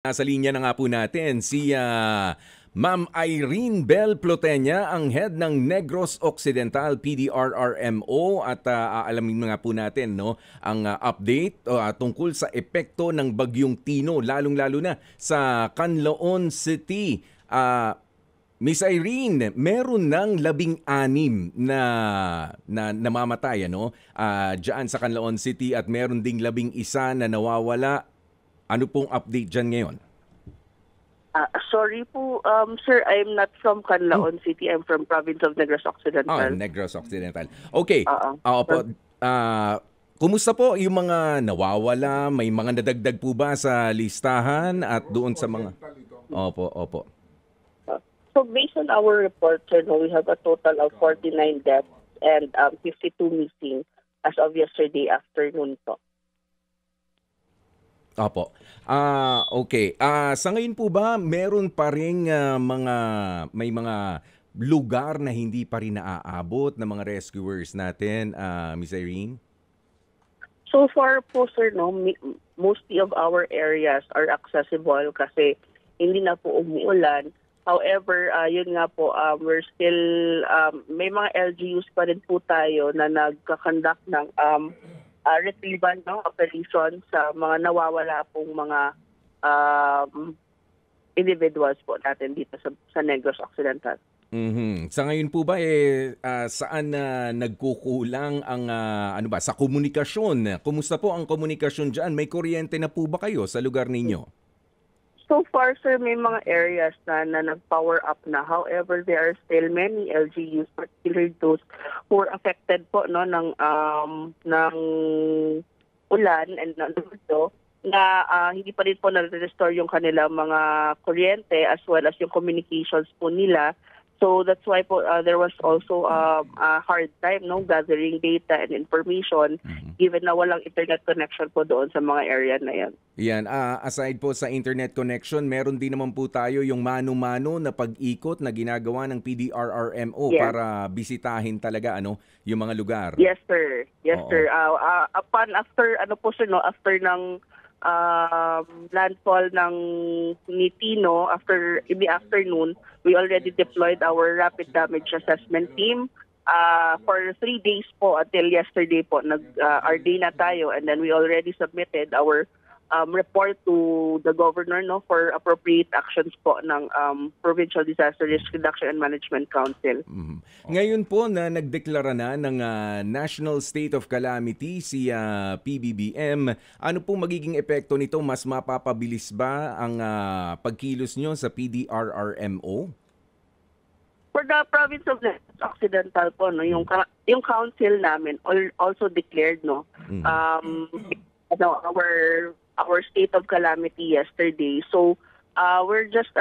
Nasa linya na nga po natin si Ma'am Irene Bel Plotenya, ang head ng Negros Occidental PDRRMO, at aalamin nga po natin ang update tungkol sa epekto ng Bagyong Tino, lalong-lalo na sa Canlaon City. Miss Irene, meron ng 16 na namamatay diyan sa Canlaon City, at meron ding 11 na nawawala. Ano pong update dyan ngayon? Sorry po, sir, I'm not from Canlaon City. I'm from province of Negros Occidental. Negros Occidental. Okay. Opo. Kumusta po yung mga nawawala? May mga nadagdag po ba sa listahan at doon sa mga... Opo. So based on our report, sir, we have a total of 49 deaths and 52 missing as of yesterday afternoon po. Opo. Okay. Sa ngayon po ba, meron pa rin may mga lugar na hindi pa rin naaabot ng mga rescuers natin, Miss Irene? So far po, sir, mostly of our areas are accessible kasi hindi na po umuulan. However, yun nga po, we're still, may mga LGUs pa rin po tayo na nagkakandak ng retrieval operation sa mga nawawala pong mga individuals po natin dito sa Negros Occidental. Sa ngayon po ba saan nagkukulang ang sa komunikasyon? Kumusta po ang komunikasyon diyan? May kuryente na po ba kayo sa lugar ninyo? So far, sir, may mga areas na nag-power up na. However, there are still many LGUs, particularly those who are affected po ng ulan and na hindi pa rin po na-restore yung kanilang mga kuryente as well as yung communications po nila. So that's why po there was also a hard time gathering data and information given na walang internet connection po doon sa mga area na yan. Yan, aside po sa internet connection, meron din naman po tayo yung mano-mano na pag-ikot na ginagawa ng PDRRMO para bisitahin talaga yung mga lugar. Yes, sir. Yes, sir. After after ng landfall ng Tino, in the afternoon, we already deployed our rapid damage assessment team for 3 days po until yesterday po. Our day na tayo, and then we already submitted our report to the governor for appropriate actions po ng Provincial Disaster Risk Reduction and Management Council. Ngayon po na nagdeklara na ng National State of Calamity si PBBM, ano pong magiging epekto nito? Mas mapapabilis ba ang pagkilos nyo sa PDRRMO? For the province of Negros Occidental po, yung council namin also declared our state of calamity yesterday. So we're just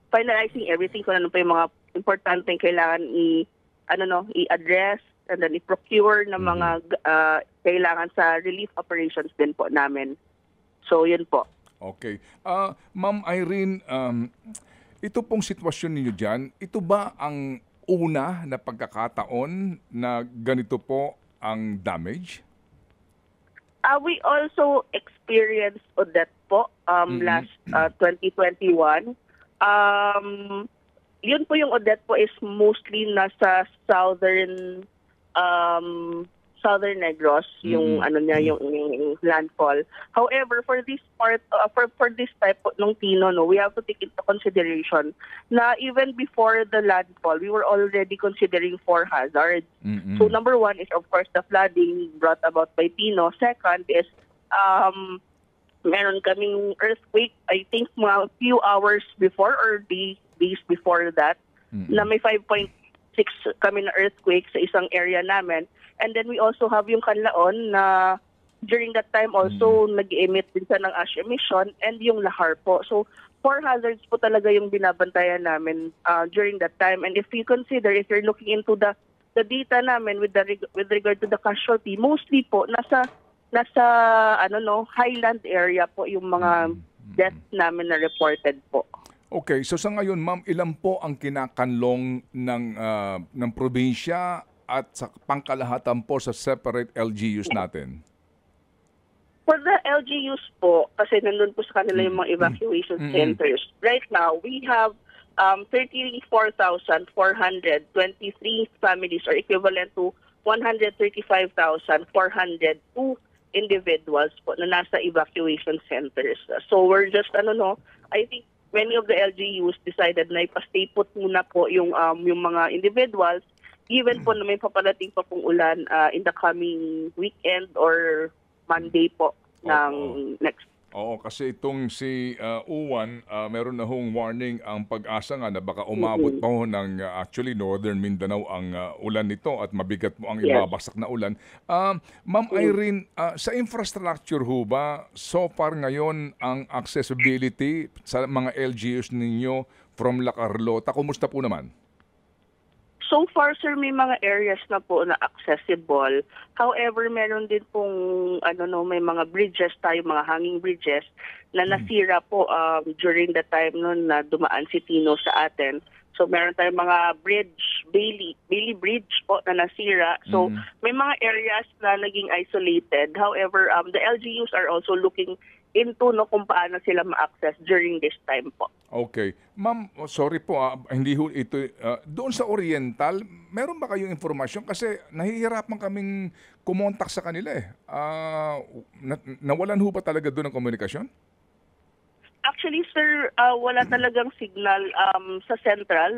finalizing everything kung ano pa yung mga importanteng kailangan i-address and then i-procure ng mga kailangan sa relief operations din po namin. So yun po. Okay. Ma'am Irene, ito pong sitwasyon ninyo dyan, ito ba ang una na pagkakataon na ganito po ang damage? We also experienced Odette po last 2021. Yun po yung Odette po is mostly nasa southern Negros yung yung landfall. However, for this part for this type ng Tino, we have to take into consideration na even before the landfall, we were already considering 4 hazards. So number 1 is of course the flooding brought about by Tino. Second is meron kaming earthquake, I think mga few hours before or days before that, na may 5.6 kami na earthquake sa isang area namin. And then we also have yung Canlaon na during that time also nag-emit din sa ng ash emission, and yung Lahar po. So 4 hazards po talaga yung binabantayan namin during that time. And if you're looking into the data namin with regard to the casualty, mostly po nasa highland area po yung mga deaths namin na reported po. Okay, so sa ngayon ma'am, ilan po ang kinakanlong ng probinsya at sa pangkalahatan po sa separate LGUs natin? For the LGUs po, kasi nandun po sa kanila yung mga evacuation centers. Right now, we have 34,423 families, or equivalent to 135,402 individuals po na nasa evacuation centers. So we're just, I think many of the LGUs decided na ipastay put muna po yung mga individuals, even po na may paparating pa pong ulan in the coming weekend or Monday po ng next. Oo, kasi itong si Uwan, meron na hong warning ang Pag-asa nga na baka umabot pa ho ng actually Northern Mindanao ang ulan nito at mabigat mo ang ibabagsak na ulan. Ma'am Irene, sa infrastructure ho ba, so far ngayon ang accessibility sa mga LGUs ninyo from La Carlota, kumusta po naman? So far, sir, may mga areas na po na accessible. However, meron din pong, may mga bridges tayo, mga hanging bridges na nasira po during the time noon na dumaan si Tino sa atin. So, meron tayong mga bridge, Bailey Bridge po na nasira. So, may mga areas na naging isolated. However, the LGUs are also looking into kung paano sila ma-access during this time po. Okay. Ma'am, sorry po, hindi ho ito, doon sa Oriental, meron ba kayong informasyon? Kasi nahihirapan kaming kumontak sa kanila eh. Nawalan ho ba talaga doon ang komunikasyon? Actually, sir, wala talagang signal sa central,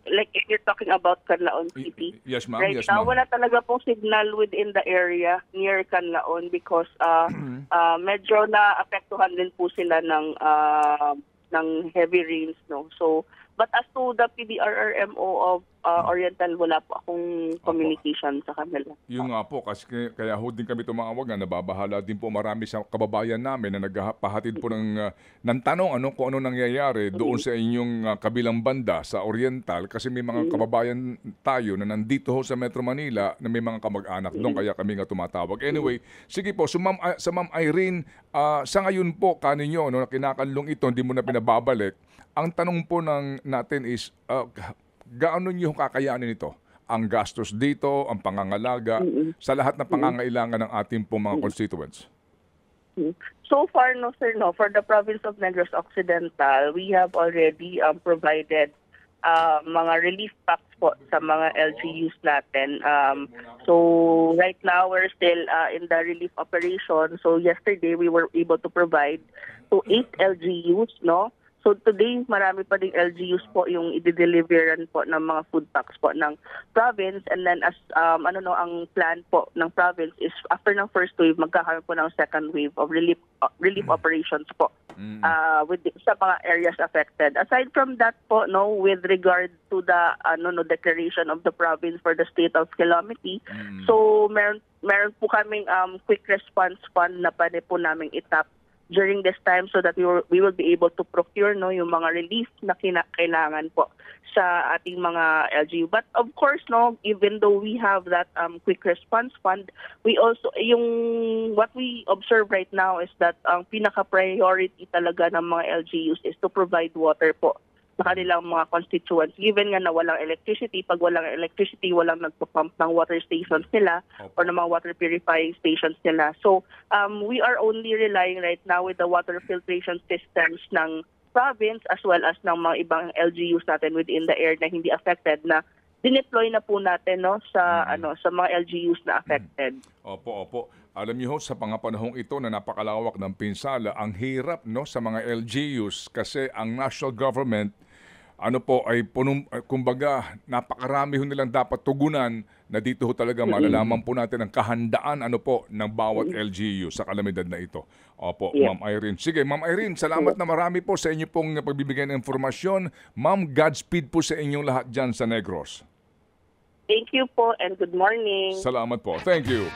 like if you're talking about Canlaon City. Yes, ma'am. Right Yes, now, ma'am. wala talaga pong signal within the area near Canlaon because medyo na-apektuhan din po sila ng heavy rains, no. So, but as to the PDRRMO of Oriental, wala po akong communication sa kanila. Yung nga po, kasi kaya ho din kami tumawag na nababahala din po marami sa kababayan namin na nagpahatid po ng tanong kung ano nangyayari doon sa inyong kabilang banda sa Oriental, kasi may mga kababayan tayo na nandito ho sa Metro Manila na may mga kamag-anak doon, kaya kami nga tumatawag. Anyway, sige po, so sa Ma'am Irene, sa ngayon po kaninyo, na kinakanlong ito, hindi mo na pinababalik, ang tanong po natin is, gaano niyo kakayanin ito? Ang gastos dito, ang pangangalaga, sa lahat ng pangangailangan ng ating pong mga constituents? So far, no sir, for the province of Negros Occidental, we have already provided mga relief packs po sa mga LGUs natin. So right now, we're still in the relief operation. So yesterday, we were able to provide to 8 LGUs, no? So today, marami pa ding LGUs po yung i-deliveran po ng mga food packs po ng province. And then as ang plan po ng province is after ng first wave, magkakaroon po ng second wave of relief operations po sa mga areas affected. Aside from that po, with regard to the declaration of the province for the state of calamity, so meron po kaming quick response fund na pwede po naming itap during this time so that we will be able to procure yung mga relief na kailangan po sa ating mga LGU. But of course, even though we have that quick response fund, we also, what we observe right now is that ang pinaka-priority talaga ng mga LGUs is to provide water po sa kanilang mga constituents. Given nga na walang electricity, pag walang electricity, walang nagpapump ng water stations nila or ng mga water purifying stations nila. So, we are only relying right now with the water filtration systems ng province as well as ng mga ibang LGUs natin within the area na hindi affected, na dineploy na po natin sa mga LGUs na affected. Opo. Alam niyo sa panahong ito na napakalawak ng pinsala, ang hirap sa mga LGUs kasi ang national government ay kumbaga napakarami nilang dapat tugunan na dito talaga malalaman po natin ang kahandaan ng bawat LGU sa kalamidad na ito. Opo, yeah. Ma'am Irene. Sige, Ma'am Irene, salamat na marami po sa inyo pong pagbibigay ng informasyon. Ma'am, Godspeed po sa inyong lahat dyan sa Negros. Thank you po and good morning. Salamat po. Thank you.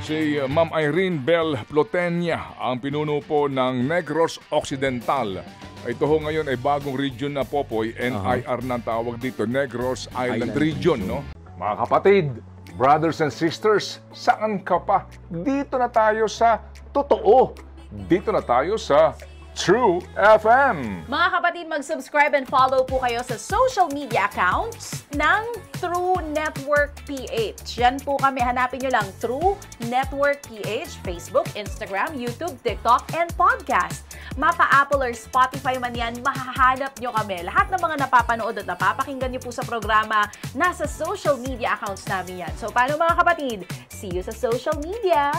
Si Ma'am Irene Bel Plotenya, ang pinuno po ng Negros Occidental. Ito ho ngayon ay bagong region na Popoy, NIR na tawag dito, Negros Island Region, no? Mga kapatid, brothers and sisters, saan ka pa? Dito na tayo sa totoo. Dito na tayo sa True FM. Mga kapatid, mag-subscribe and follow po kayo sa social media accounts ng True Network PH. Yan po kami. Hanapin nyo lang True Network PH, Facebook, Instagram, YouTube, TikTok, and podcast. Mapa Apple or Spotify man yan, mahahanap nyo kami. Lahat ng mga napapanood at napapakinggan nyo po sa programa, nasa social media accounts namin yan. So, paano mga kapatid? See you sa social media!